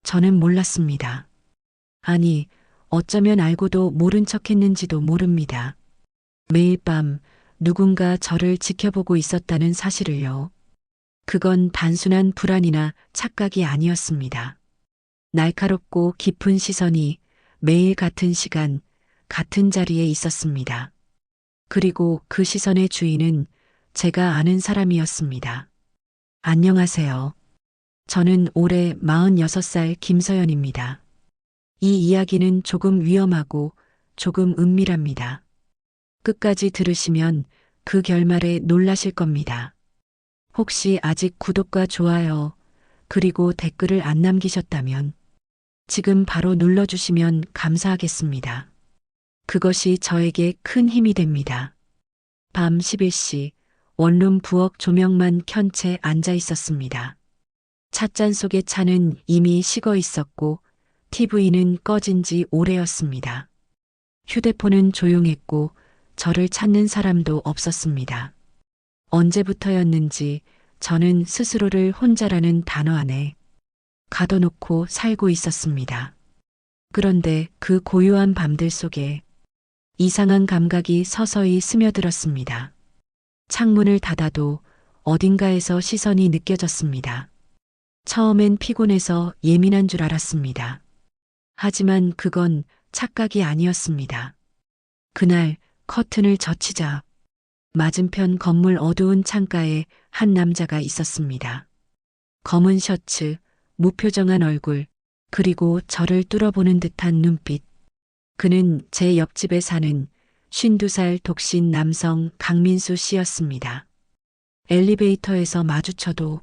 저는 몰랐습니다. 아니, 어쩌면 알고도 모른 척 했는지도 모릅니다. 매일 밤 누군가 저를 지켜보고 있었다는 사실을요. 그건 단순한 불안이나 착각이 아니었습니다. 날카롭고 깊은 시선이 매일 같은 시간, 같은 자리에 있었습니다. 그리고 그 시선의 주인은 제가 아는 사람이었습니다. 안녕하세요. 저는 올해 46살 김서연입니다. 이 이야기는 조금 위험하고 조금 은밀합니다. 끝까지 들으시면 그 결말에 놀라실 겁니다. 혹시 아직 구독과 좋아요, 그리고 댓글을 안 남기셨다면 지금 바로 눌러주시면 감사하겠습니다. 그것이 저에게 큰 힘이 됩니다. 밤 11시 원룸 부엌 조명만 켠 채 앉아 있었습니다. 찻잔 속의 차는 이미 식어 있었고 TV는 꺼진 지 오래였습니다. 휴대폰은 조용했고 저를 찾는 사람도 없었습니다. 언제부터였는지 저는 스스로를 혼자라는 단어 안에 가둬놓고 살고 있었습니다. 그런데 그 고요한 밤들 속에 이상한 감각이 서서히 스며들었습니다. 창문을 닫아도 어딘가에서 시선이 느껴졌습니다. 처음엔 피곤해서 예민한 줄 알았습니다. 하지만 그건 착각이 아니었습니다. 그날 커튼을 젖히자 맞은편 건물 어두운 창가에 한 남자가 있었습니다. 검은 셔츠, 무표정한 얼굴, 그리고 저를 뚫어보는 듯한 눈빛. 그는 제 옆집에 사는 52살 독신 남성 강민수 씨였습니다. 엘리베이터에서 마주쳐도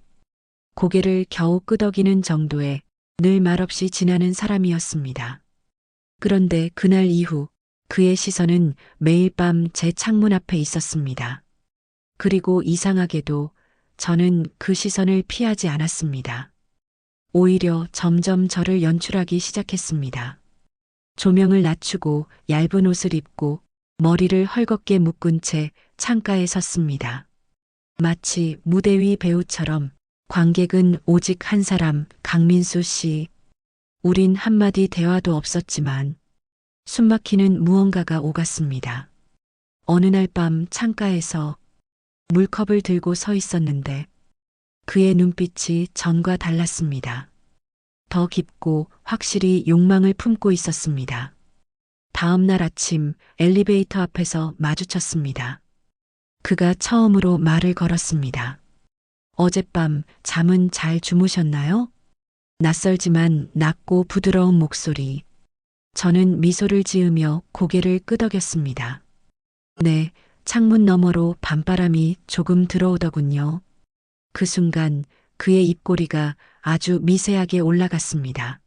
고개를 겨우 끄덕이는 정도의 늘 말없이 지나는 사람이었습니다. 그런데 그날 이후 그의 시선은 매일 밤 제 창문 앞에 있었습니다. 그리고 이상하게도 저는 그 시선을 피하지 않았습니다. 오히려 점점 저를 연출하기 시작했습니다. 조명을 낮추고 얇은 옷을 입고 머리를 헐겁게 묶은 채 창가에 섰습니다. 마치 무대 위 배우처럼 관객은 오직 한 사람, 강민수 씨. 우린 한마디 대화도 없었지만 숨막히는 무언가가 오갔습니다. 어느 날 밤 창가에서 물컵을 들고 서 있었는데 그의 눈빛이 전과 달랐습니다. 더 깊고 확실히 욕망을 품고 있었습니다. 다음 날 아침 엘리베이터 앞에서 마주쳤습니다. 그가 처음으로 말을 걸었습니다. 어젯밤 잠은 잘 주무셨나요? 낯설지만 낮고 부드러운 목소리. 저는 미소를 지으며 고개를 끄덕였습니다. 네, 창문 너머로 밤바람이 조금 들어오더군요. 그 순간 그의 입꼬리가 아주 미세하게 올라갔습니다.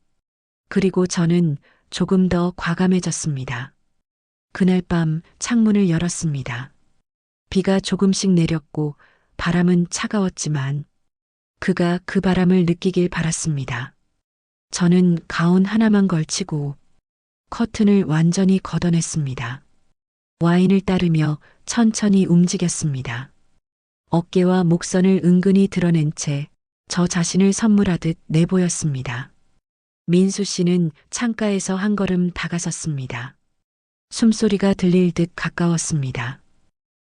그리고 저는 조금 더 과감해졌습니다. 그날 밤 창문을 열었습니다. 비가 조금씩 내렸고 바람은 차가웠지만 그가 그 바람을 느끼길 바랐습니다. 저는 가운 하나만 걸치고 커튼을 완전히 걷어냈습니다. 와인을 따르며 천천히 움직였습니다. 어깨와 목선을 은근히 드러낸 채 저 자신을 선물하듯 내보였습니다. 민수 씨는 창가에서 한 걸음 다가섰습니다. 숨소리가 들릴 듯 가까웠습니다.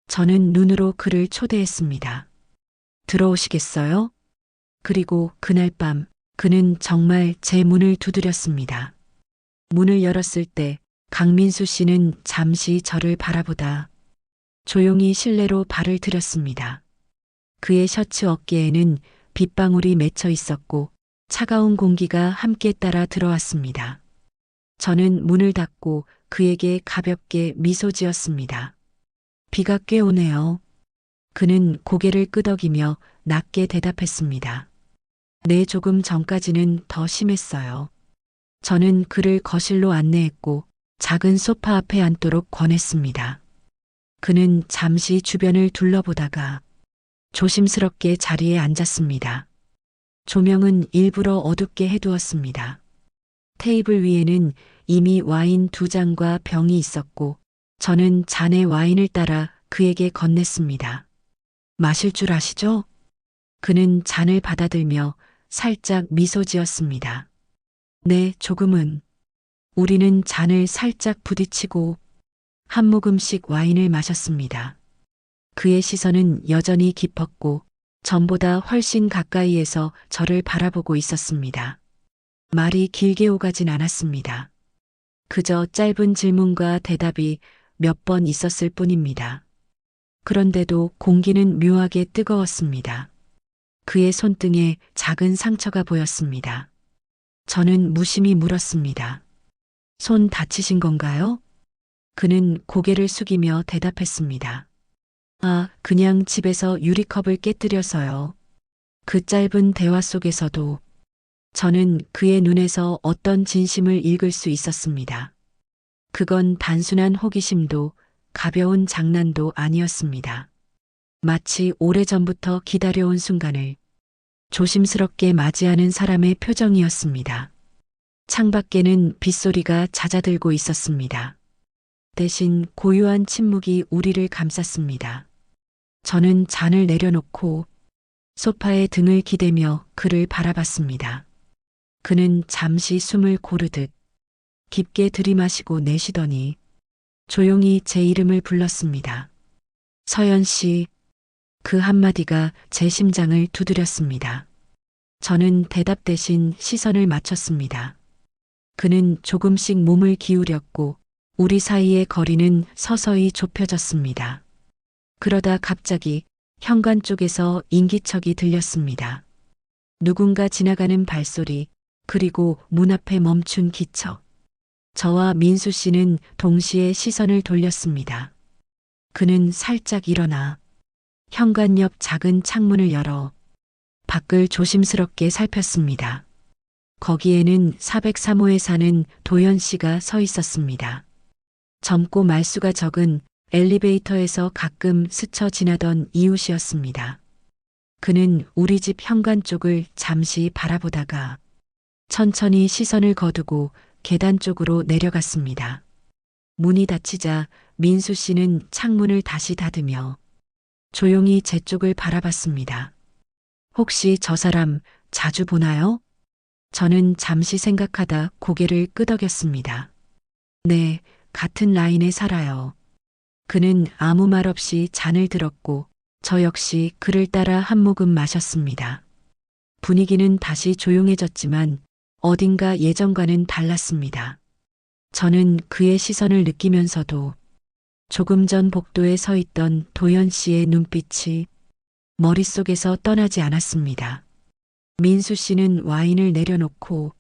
저는 눈으로 그를 초대했습니다. 들어오시겠어요? 그리고 그날 밤 그는 정말 제 문을 두드렸습니다. 문을 열었을 때 강민수 씨는 잠시 저를 바라보다 조용히 실내로 발을 들였습니다. 그의 셔츠 어깨에는 빗방울이 맺혀 있었고 차가운 공기가 함께 따라 들어왔습니다. 저는 문을 닫고 그에게 가볍게 미소 지었습니다. 비가 꽤 오네요. 그는 고개를 끄덕이며 낮게 대답했습니다. 네, 조금 전까지는 더 심했어요. 저는 그를 거실로 안내했고 작은 소파 앞에 앉도록 권했습니다. 그는 잠시 주변을 둘러보다가 조심스럽게 자리에 앉았습니다. 조명은 일부러 어둡게 해두었습니다. 테이블 위에는 이미 와인 2잔과 병이 있었고 저는 잔에 와인을 따라 그에게 건넸습니다. 마실 줄 아시죠? 그는 잔을 받아들며 살짝 미소 지었습니다. 네, 조금은. 우리는 잔을 살짝 부딪히고 한 모금씩 와인을 마셨습니다. 그의 시선은 여전히 깊었고 전보다 훨씬 가까이에서 저를 바라보고 있었습니다. 말이 길게 오가진 않았습니다. 그저 짧은 질문과 대답이 몇 번 있었을 뿐입니다. 그런데도 공기는 묘하게 뜨거웠습니다. 그의 손등에 작은 상처가 보였습니다. 저는 무심히 물었습니다. 손 다치신 건가요? 그는 고개를 숙이며 대답했습니다. 아, 그냥 집에서 유리컵을 깨뜨려서요. 그 짧은 대화 속에서도 저는 그의 눈에서 어떤 진심을 읽을 수 있었습니다. 그건 단순한 호기심도 가벼운 장난도 아니었습니다. 마치 오래전부터 기다려온 순간을 조심스럽게 맞이하는 사람의 표정이었습니다. 창밖에는 빗소리가 잦아들고 있었습니다. 대신 고요한 침묵이 우리를 감쌌습니다. 저는 잔을 내려놓고 소파에 등을 기대며 그를 바라봤습니다. 그는 잠시 숨을 고르듯 깊게 들이마시고 내쉬더니 조용히 제 이름을 불렀습니다. 서연 씨, 그 한마디가 제 심장을 두드렸습니다. 저는 대답 대신 시선을 맞췄습니다. 그는 조금씩 몸을 기울였고 우리 사이의 거리는 서서히 좁혀졌습니다. 그러다 갑자기 현관 쪽에서 인기척이 들렸습니다. 누군가 지나가는 발소리, 그리고 문 앞에 멈춘 기척. 저와 민수 씨는 동시에 시선을 돌렸습니다. 그는 살짝 일어나 현관 옆 작은 창문을 열어 밖을 조심스럽게 살폈습니다. 거기에는 403호에 사는 도연 씨가 서 있었습니다. 젊고 말수가 적은 엘리베이터에서 가끔 스쳐 지나던 이웃이었습니다. 그는 우리 집 현관 쪽을 잠시 바라보다가 천천히 시선을 거두고 계단 쪽으로 내려갔습니다. 문이 닫히자 민수 씨는 창문을 다시 닫으며 조용히 제 쪽을 바라봤습니다. 혹시 저 사람 자주 보나요? 저는 잠시 생각하다 고개를 끄덕였습니다. 네, 같은 라인에 살아요. 그는 아무 말 없이 잔을 들었고 저 역시 그를 따라 한 모금 마셨습니다. 분위기는 다시 조용해졌지만 어딘가 예전과는 달랐습니다. 저는 그의 시선을 느끼면서도 조금 전 복도에 서 있던 도연 씨의 눈빛이 머릿속에서 떠나지 않았습니다. 민수 씨는 와인을 내려놓고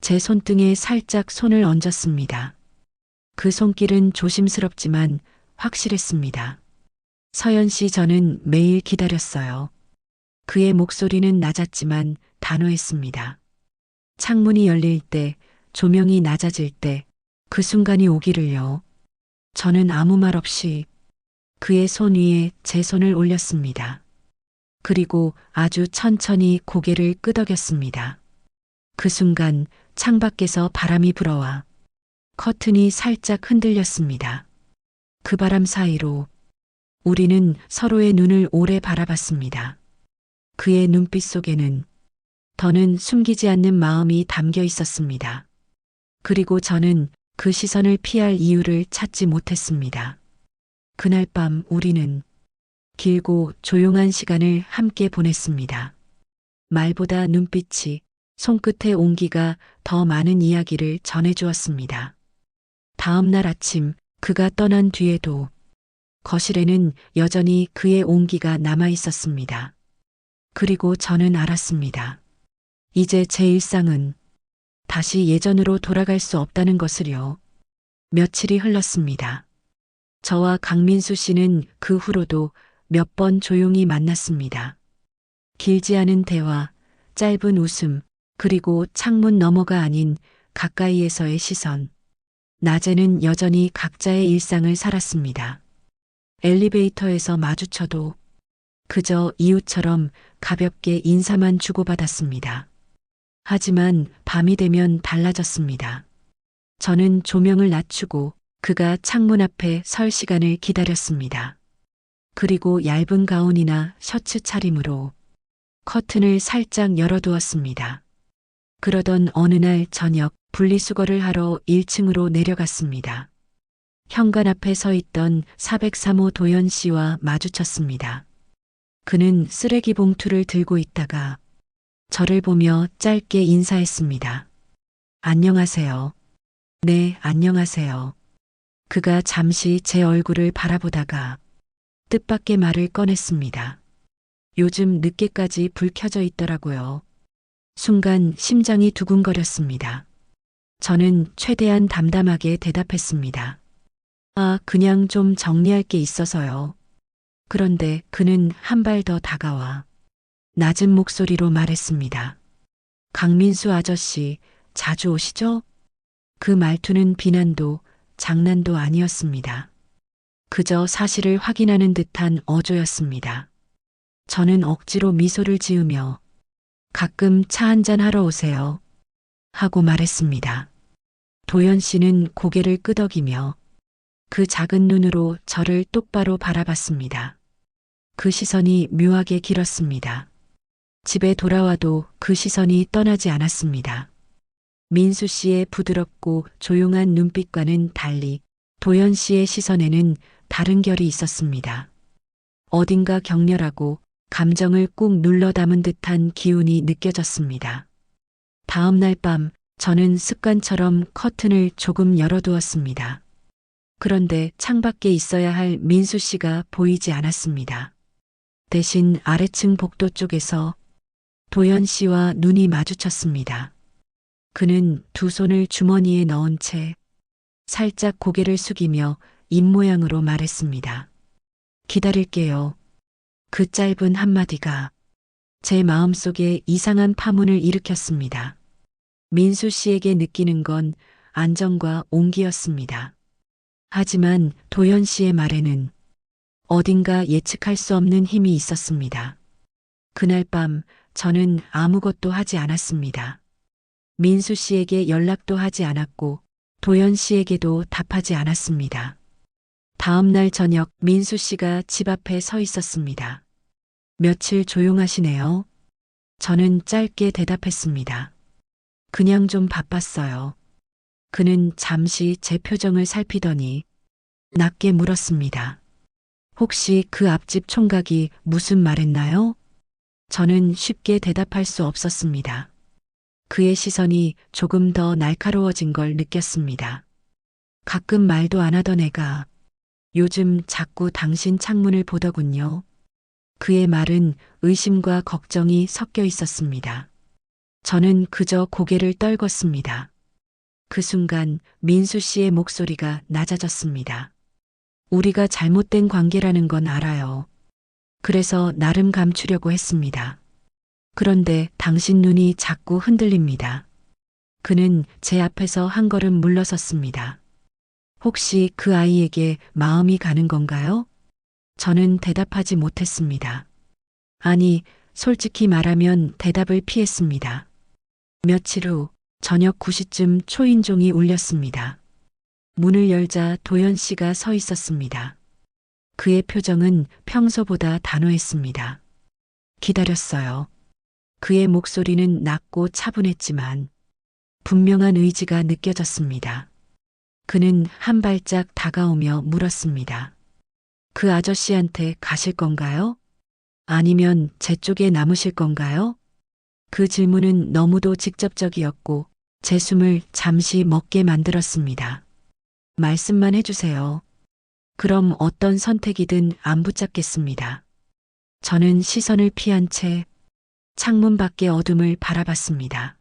제 손등에 살짝 손을 얹었습니다. 그 손길은 조심스럽지만 확실했습니다. 서연 씨, 저는 매일 기다렸어요. 그의 목소리는 낮았지만 단호했습니다. 창문이 열릴 때, 조명이 낮아질 때, 그 순간이 오기를요. 저는 아무 말 없이 그의 손 위에 제 손을 올렸습니다. 그리고 아주 천천히 고개를 끄덕였습니다. 그 순간 창밖에서 바람이 불어와 커튼이 살짝 흔들렸습니다. 그 바람 사이로 우리는 서로의 눈을 오래 바라봤습니다. 그의 눈빛 속에는 더는 숨기지 않는 마음이 담겨 있었습니다. 그리고 저는 그 시선을 피할 이유를 찾지 못했습니다. 그날 밤 우리는 길고 조용한 시간을 함께 보냈습니다. 말보다 눈빛이, 손끝의 온기가 더 많은 이야기를 전해주었습니다. 다음 날 아침 그가 떠난 뒤에도 거실에는 여전히 그의 온기가 남아 있었습니다. 그리고 저는 알았습니다. 이제 제 일상은 다시 예전으로 돌아갈 수 없다는 것을요. 며칠이 흘렀습니다. 저와 강민수 씨는 그 후로도 몇 번 조용히 만났습니다. 길지 않은 대화, 짧은 웃음, 그리고 창문 너머가 아닌 가까이에서의 시선. 낮에는 여전히 각자의 일상을 살았습니다. 엘리베이터에서 마주쳐도 그저 이웃처럼 가볍게 인사만 주고받았습니다. 하지만 밤이 되면 달라졌습니다. 저는 조명을 낮추고 그가 창문 앞에 설 시간을 기다렸습니다. 그리고 얇은 가운이나 셔츠 차림으로 커튼을 살짝 열어두었습니다. 그러던 어느 날 저녁 분리수거를 하러 1층으로 내려갔습니다. 현관 앞에 서 있던 403호 도연 씨와 마주쳤습니다. 그는 쓰레기 봉투를 들고 있다가 저를 보며 짧게 인사했습니다. 안녕하세요. 네, 안녕하세요. 그가 잠시 제 얼굴을 바라보다가 뜻밖의 말을 꺼냈습니다. 요즘 늦게까지 불 켜져 있더라고요. 순간 심장이 두근거렸습니다. 저는 최대한 담담하게 대답했습니다. 아, 그냥 좀 정리할 게 있어서요. 그런데 그는 한 발 더 다가와 낮은 목소리로 말했습니다. 강민수 아저씨, 자주 오시죠? 그 말투는 비난도 장난도 아니었습니다. 그저 사실을 확인하는 듯한 어조였습니다. 저는 억지로 미소를 지으며 가끔 차 한잔 하러 오세요. 하고 말했습니다. 도연 씨는 고개를 끄덕이며 그 작은 눈으로 저를 똑바로 바라봤습니다. 그 시선이 묘하게 길었습니다. 집에 돌아와도 그 시선이 떠나지 않았습니다. 민수 씨의 부드럽고 조용한 눈빛과는 달리 도연 씨의 시선에는 다른 결이 있었습니다. 어딘가 격렬하고 감정을 꾹 눌러 담은 듯한 기운이 느껴졌습니다. 다음 날 밤 저는 습관처럼 커튼을 조금 열어두었습니다. 그런데 창밖에 있어야 할 민수 씨가 보이지 않았습니다. 대신 아래층 복도 쪽에서 도연 씨와 눈이 마주쳤습니다. 그는 두 손을 주머니에 넣은 채 살짝 고개를 숙이며 입모양으로 말했습니다. 기다릴게요. 그 짧은 한마디가 제 마음속에 이상한 파문을 일으켰습니다. 민수 씨에게 느끼는 건 안정과 온기였습니다. 하지만 도연 씨의 말에는 어딘가 예측할 수 없는 힘이 있었습니다. 그날 밤 저는 아무것도 하지 않았습니다. 민수 씨에게 연락도 하지 않았고 도연 씨에게도 답하지 않았습니다. 다음 날 저녁 민수 씨가 집 앞에 서 있었습니다. 며칠 조용하시네요. 저는 짧게 대답했습니다. 그냥 좀 바빴어요. 그는 잠시 제 표정을 살피더니 낮게 물었습니다. 혹시 그 앞집 총각이 무슨 말했나요? 저는 쉽게 대답할 수 없었습니다. 그의 시선이 조금 더 날카로워진 걸 느꼈습니다. 가끔 말도 안 하던 애가 요즘 자꾸 당신 창문을 보더군요. 그의 말은 의심과 걱정이 섞여 있었습니다. 저는 그저 고개를 떨궜습니다. 그 순간 민수 씨의 목소리가 낮아졌습니다. 우리가 잘못된 관계라는 건 알아요. 그래서 나름 감추려고 했습니다. 그런데 당신 눈이 자꾸 흔들립니다. 그는 제 앞에서 한 걸음 물러섰습니다. 혹시 그 아이에게 마음이 가는 건가요? 저는 대답하지 못했습니다. 아니, 솔직히 말하면 대답을 피했습니다. 며칠 후 저녁 9시쯤 초인종이 울렸습니다. 문을 열자 도연 씨가 서 있었습니다. 그의 표정은 평소보다 단호했습니다. 기다렸어요. 그의 목소리는 낮고 차분했지만 분명한 의지가 느껴졌습니다. 그는 한 발짝 다가오며 물었습니다. 그 아저씨한테 가실 건가요? 아니면 제 쪽에 남으실 건가요? 그 질문은 너무도 직접적이었고 제 숨을 잠시 멎게 만들었습니다. 말씀만 해주세요. 그럼 어떤 선택이든 안 붙잡겠습니다. 저는 시선을 피한 채 창문 밖의 어둠을 바라봤습니다.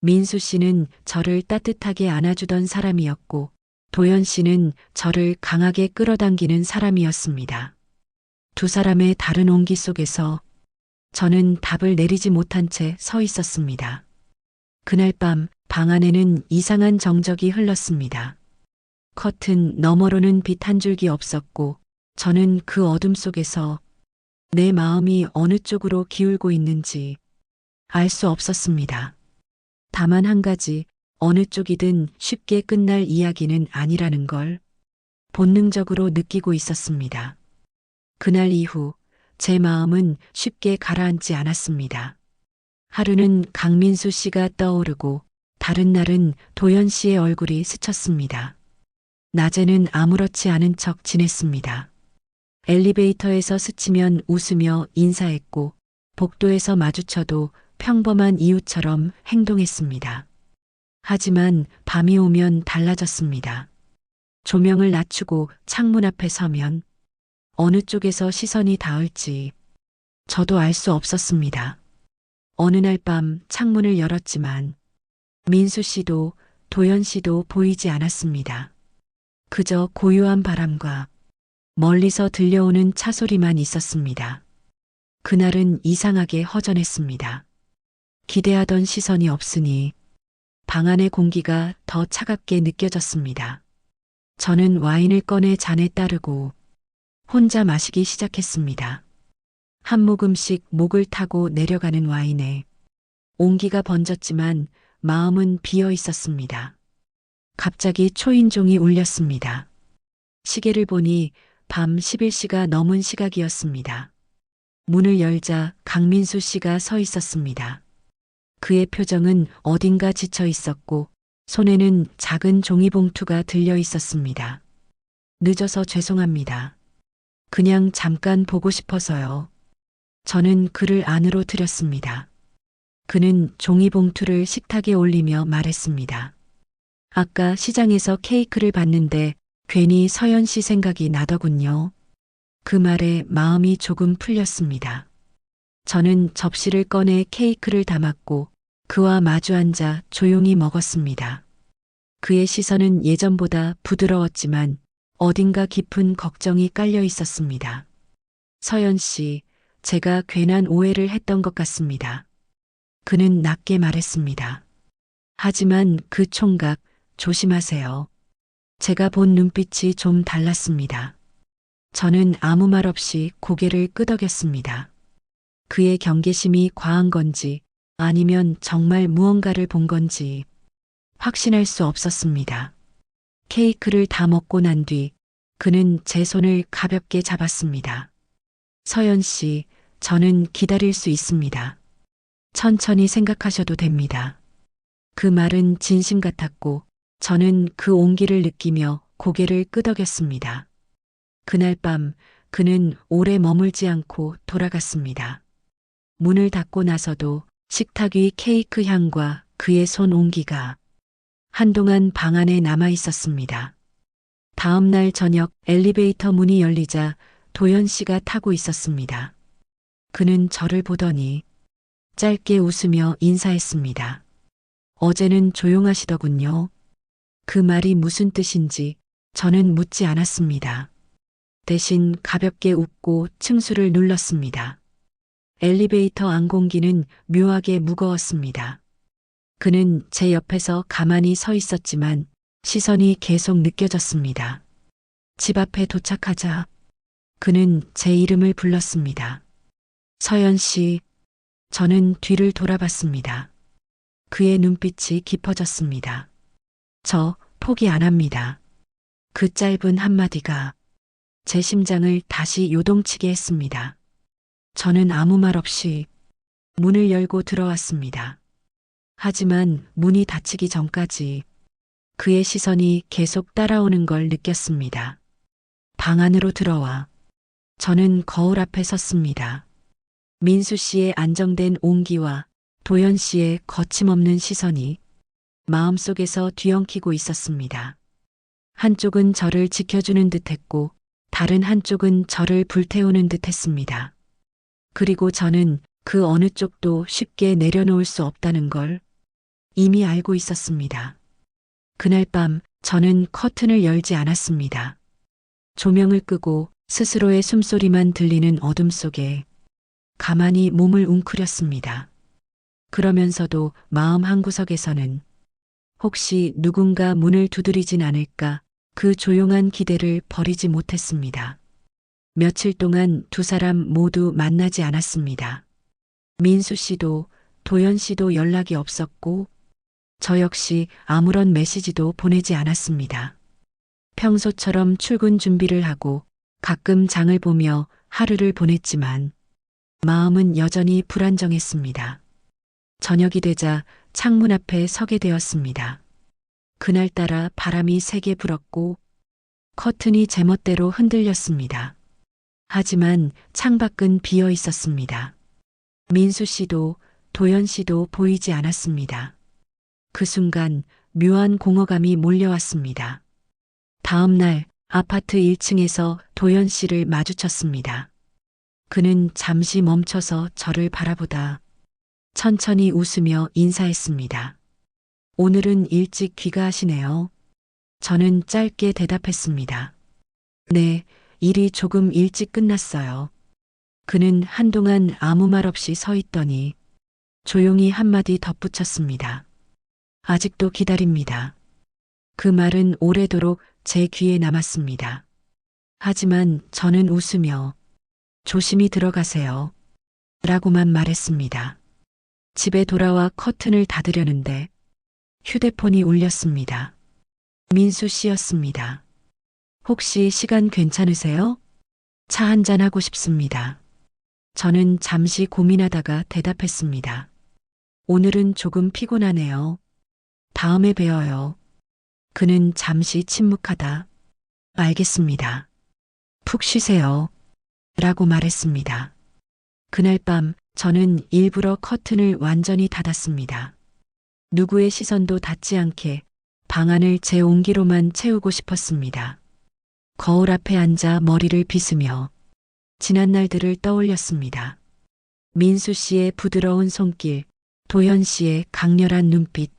민수 씨는 저를 따뜻하게 안아주던 사람이었고 도연 씨는 저를 강하게 끌어당기는 사람이었습니다. 두 사람의 다른 온기 속에서 저는 답을 내리지 못한 채 서 있었습니다. 그날 밤 방 안에는 이상한 정적이 흘렀습니다. 커튼 너머로는 빛 한 줄기 없었고 저는 그 어둠 속에서 내 마음이 어느 쪽으로 기울고 있는지 알 수 없었습니다. 다만 한 가지, 어느 쪽이든 쉽게 끝날 이야기는 아니라는 걸 본능적으로 느끼고 있었습니다. 그날 이후 제 마음은 쉽게 가라앉지 않았습니다. 하루는 강민수 씨가 떠오르고 다른 날은 도연 씨의 얼굴이 스쳤습니다. 낮에는 아무렇지 않은 척 지냈습니다. 엘리베이터에서 스치면 웃으며 인사했고 복도에서 마주쳐도 평범한 이웃처럼 행동했습니다. 하지만 밤이 오면 달라졌습니다. 조명을 낮추고 창문 앞에 서면 어느 쪽에서 시선이 닿을지 저도 알 수 없었습니다. 어느 날 밤 창문을 열었지만 민수 씨도 도연 씨도 보이지 않았습니다. 그저 고요한 바람과 멀리서 들려오는 차 소리만 있었습니다. 그날은 이상하게 허전했습니다. 기대하던 시선이 없으니 방 안의 공기가 더 차갑게 느껴졌습니다. 저는 와인을 꺼내 잔에 따르고 혼자 마시기 시작했습니다. 한 모금씩 목을 타고 내려가는 와인에 온기가 번졌지만 마음은 비어 있었습니다. 갑자기 초인종이 울렸습니다. 시계를 보니 밤 11시가 넘은 시각이었습니다. 문을 열자 강민수 씨가 서 있었습니다. 그의 표정은 어딘가 지쳐 있었고 손에는 작은 종이봉투가 들려 있었습니다. 늦어서 죄송합니다. 그냥 잠깐 보고 싶어서요. 저는 그를 안으로 들였습니다. 그는 종이봉투를 식탁에 올리며 말했습니다. 아까 시장에서 케이크를 봤는데 괜히 서연 씨 생각이 나더군요. 그 말에 마음이 조금 풀렸습니다. 저는 접시를 꺼내 케이크를 담았고 그와 마주 앉아 조용히 먹었습니다. 그의 시선은 예전보다 부드러웠지만 어딘가 깊은 걱정이 깔려 있었습니다. 서연 씨, 제가 괜한 오해를 했던 것 같습니다. 그는 낮게 말했습니다. 하지만 그 총각 조심하세요. 제가 본 눈빛이 좀 달랐습니다. 저는 아무 말 없이 고개를 끄덕였습니다. 그의 경계심이 과한 건지 아니면 정말 무언가를 본 건지 확신할 수 없었습니다. 케이크를 다 먹고 난 뒤 그는 제 손을 가볍게 잡았습니다. 서연 씨, 저는 기다릴 수 있습니다. 천천히 생각하셔도 됩니다. 그 말은 진심 같았고 저는 그 온기를 느끼며 고개를 끄덕였습니다. 그날 밤 그는 오래 머물지 않고 돌아갔습니다. 문을 닫고 나서도 식탁 위 케이크 향과 그의 손 온기가 한동안 방 안에 남아 있었습니다. 다음 날 저녁 엘리베이터 문이 열리자 도연 씨가 타고 있었습니다. 그는 저를 보더니 짧게 웃으며 인사했습니다. 어제는 조용하시더군요. 그 말이 무슨 뜻인지 저는 묻지 않았습니다. 대신 가볍게 웃고 층수를 눌렀습니다. 엘리베이터 안 공기는 묘하게 무거웠습니다. 그는 제 옆에서 가만히 서 있었지만 시선이 계속 느껴졌습니다. 집 앞에 도착하자 그는 제 이름을 불렀습니다. 서연 씨, 저는 뒤를 돌아봤습니다. 그의 눈빛이 깊어졌습니다. 저 포기 안 합니다. 그 짧은 한마디가 제 심장을 다시 요동치게 했습니다. 저는 아무 말 없이 문을 열고 들어왔습니다. 하지만 문이 닫히기 전까지 그의 시선이 계속 따라오는 걸 느꼈습니다. 방 안으로 들어와 저는 거울 앞에 섰습니다. 민수 씨의 안정된 온기와 도연 씨의 거침없는 시선이 마음속에서 뒤엉키고 있었습니다. 한쪽은 저를 지켜주는 듯했고 다른 한쪽은 저를 불태우는 듯했습니다. 그리고 저는 그 어느 쪽도 쉽게 내려놓을 수 없다는 걸 이미 알고 있었습니다. 그날 밤 저는 커튼을 열지 않았습니다. 조명을 끄고 스스로의 숨소리만 들리는 어둠 속에 가만히 몸을 웅크렸습니다. 그러면서도 마음 한구석에서는 혹시 누군가 문을 두드리진 않을까 그 조용한 기대를 버리지 못했습니다. 며칠 동안 두 사람 모두 만나지 않았습니다. 민수 씨도 도연 씨도 연락이 없었고 저 역시 아무런 메시지도 보내지 않았습니다. 평소처럼 출근 준비를 하고 가끔 장을 보며 하루를 보냈지만 마음은 여전히 불안정했습니다. 저녁이 되자 창문 앞에 서게 되었습니다. 그날따라 바람이 세게 불었고 커튼이 제멋대로 흔들렸습니다. 하지만 창밖은 비어 있었습니다. 민수 씨도 도연 씨도 보이지 않았습니다. 그 순간 묘한 공허감이 몰려왔습니다. 다음 날 아파트 1층에서 도연 씨를 마주쳤습니다. 그는 잠시 멈춰서 저를 바라보다 천천히 웃으며 인사했습니다. 오늘은 일찍 귀가하시네요. 저는 짧게 대답했습니다. 네, 일이 조금 일찍 끝났어요. 그는 한동안 아무 말 없이 서 있더니 조용히 한마디 덧붙였습니다. 아직도 기다립니다. 그 말은 오래도록 제 귀에 남았습니다. 하지만 저는 웃으며 조심히 들어가세요. 라고만 말했습니다. 집에 돌아와 커튼을 닫으려는데 휴대폰이 울렸습니다. 민수 씨였습니다. 혹시 시간 괜찮으세요? 차 한잔 하고 싶습니다. 저는 잠시 고민하다가 대답했습니다. 오늘은 조금 피곤하네요. 다음에 봬요. 그는 잠시 침묵하다. 알겠습니다. 푹 쉬세요. 라고 말했습니다. 그날 밤 저는 일부러 커튼을 완전히 닫았습니다. 누구의 시선도 닿지 않게 방 안을 제 온기로만 채우고 싶었습니다. 거울 앞에 앉아 머리를 빗으며 지난 날들을 떠올렸습니다. 민수 씨의 부드러운 손길, 도현 씨의 강렬한 눈빛.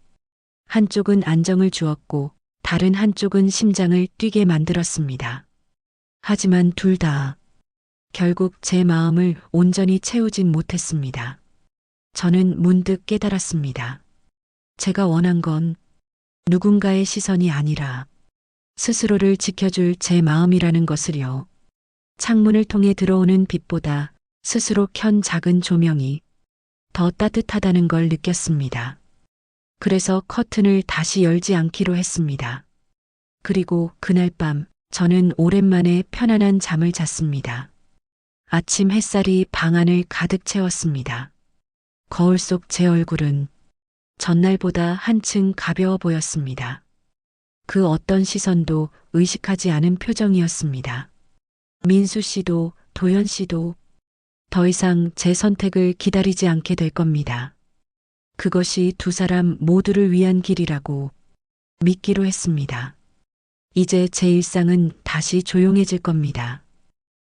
한쪽은 안정을 주었고 다른 한쪽은 심장을 뛰게 만들었습니다. 하지만 둘 다 결국 제 마음을 온전히 채우진 못했습니다. 저는 문득 깨달았습니다. 제가 원한 건 누군가의 시선이 아니라 스스로를 지켜줄 제 마음이라는 것을요. 창문을 통해 들어오는 빛보다 스스로 켠 작은 조명이 더 따뜻하다는 걸 느꼈습니다. 그래서 커튼을 다시 열지 않기로 했습니다. 그리고 그날 밤 저는 오랜만에 편안한 잠을 잤습니다. 아침 햇살이 방 안을 가득 채웠습니다. 거울 속 제 얼굴은 전날보다 한층 가벼워 보였습니다. 그 어떤 시선도 의식하지 않은 표정이었습니다. 민수 씨도 도연 씨도 더 이상 제 선택을 기다리지 않게 될 겁니다. 그것이 두 사람 모두를 위한 길이라고 믿기로 했습니다. 이제 제 일상은 다시 조용해질 겁니다.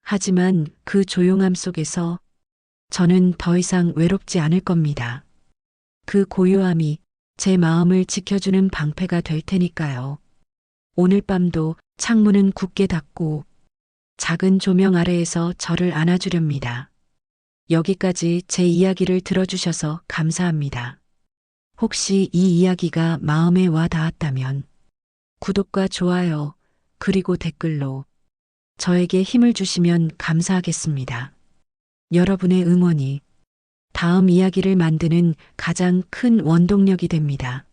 하지만 그 조용함 속에서 저는 더 이상 외롭지 않을 겁니다. 그 고요함이 제 마음을 지켜주는 방패가 될 테니까요. 오늘 밤도 창문은 굳게 닫고 작은 조명 아래에서 저를 안아주렵니다. 여기까지 제 이야기를 들어주셔서 감사합니다. 혹시 이 이야기가 마음에 와 닿았다면 구독과 좋아요, 그리고 댓글로 저에게 힘을 주시면 감사하겠습니다. 여러분의 응원이 다음 이야기를 만드는 가장 큰 원동력이 됩니다.